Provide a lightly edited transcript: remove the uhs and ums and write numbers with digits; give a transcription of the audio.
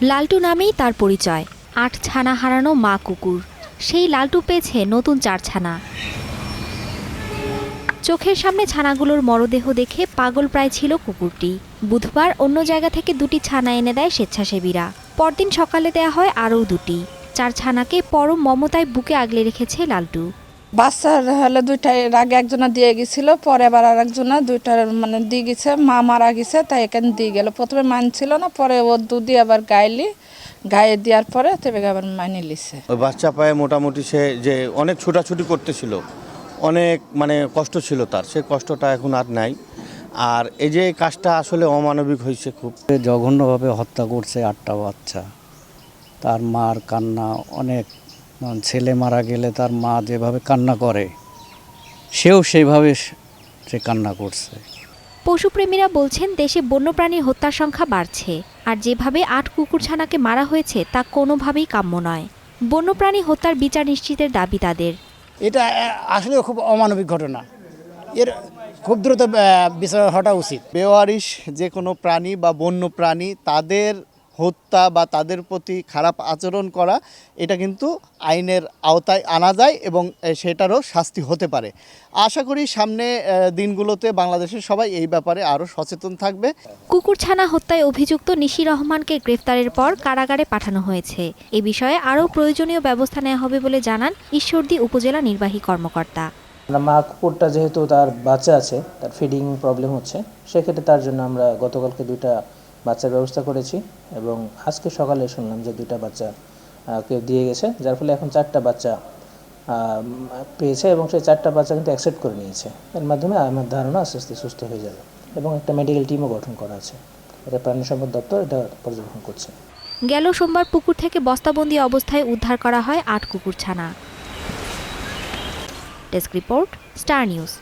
লালটু নামেই তার পরিচয়। ৮ ছানা হারানো মা কুকুর, সেই লালটু পেয়েছে নতুন 4 ছানা। চোখের সামনে ছানাগুলোর মরদেহ দেখে পাগল প্রায় ছিল কুকুরটি। বুধবার অন্য জায়গা থেকে 2টি ছানা এনে দেয় স্বেচ্ছাসেবীরা। পরদিন সকালে দেয়া হয় আরও 2টি। 4 ছানাকে পরম মমতায় বুকে আগলে রেখেছে লালটু। বাচ্চার হলে 2টা এর আগে একজনা দিয়ে গেছিল, পরে আবার আর একজনা 2টার মানে দিয়ে গেছে, মা মারা গেছে তাই এখানে দিয়ে গেল। প্রথমে মানছিল না, পরে ও দুধি আবার গায়ে দেওয়ার পরে তবে আবার মানি লিছে। ওই বাচ্চা পায়ে মোটামুটি সে যে অনেক ছোটাছুটি করতেছিল, অনেক মানে কষ্ট ছিল তার, সে কষ্টটা এখন আর নাই। আর এই যে কাজটা আসলে অমানবিক হয়েছে খুব। জঘন্যভাবে হত্যা করছে 8টা বাচ্চা। তার মার কান্না অনেক, ছেলে মারা গেলে তার মা যেভাবে কান্না করে সেও সেইভাবে সে কান্না করছে। পশুপ্রেমীরা বলছেন দেশে বন্যপ্রাণীর হত্যার সংখ্যা বাড়ছে, আর যেভাবে 8 কুকুরছানাকে মারা হয়েছে তা কোনোভাবেই কাম্য নয়। বন্যপ্রাণী হত্যার বিচার নিশ্চিতের দাবি তাদের। এটা আসলে খুব অমানবিক ঘটনা, এর খুব দ্রুত বিচার হওয়া উচিত। বেওয়ারিশ যে কোনো প্রাণী বা বন্য প্রাণী তাদের হত্যা বা তাদের প্রতি খারাপ আচরণ করা, এটা কিন্তু আইনের আওতায় আনা যায় এবং সেটারও শাস্তি হতে পারে। আশা করি সামনে দিনগুলোতে বাংলাদেশের সবাই এই ব্যাপারে আরও সচেতন থাকবে। কুকুরছানা হত্যায় অভিযুক্ত নিশি রহমানকে গ্রেফতারের পর কারাগারে পাঠানো হয়েছে। এ বিষয়ে আরও প্রয়োজনীয় ব্যবস্থা নেওয়া হবে বলে জানান ঈশ্বরদী উপজেলা নির্বাহী কর্মকর্তা। মা কুকুরটা যেহেতু তার বাচ্চা আছে, তার ফিডিং প্রবলেম হচ্ছে, সেক্ষেত্রে তার জন্য আমরা গতকালকে 2টা বাচ্চার ব্যবস্থা করেছি এবং আজকে সকালে শুনলাম যে 2টা বাচ্চা কেউ দিয়ে গেছে, যার ফলে এখন 4টা বাচ্চা পেয়েছে এবং সেই 4টা বাচ্চা কিন্তু অ্যাকসেপ্ট করে নিয়েছে। এর মাধ্যমে আমার ধারণা আস্তে আস্তে সুস্থ হয়ে যাবে এবং একটা মেডিকেল টিমও গঠন করা আছে। এটা প্রাণী সম্পদ দপ্তর এটা পর্যবেক্ষণ করছে। গেল সোমবার পুকুর থেকে বস্তাবন্দি অবস্থায় উদ্ধার করা হয় 8 কুকুরছানা। Desk report, star news.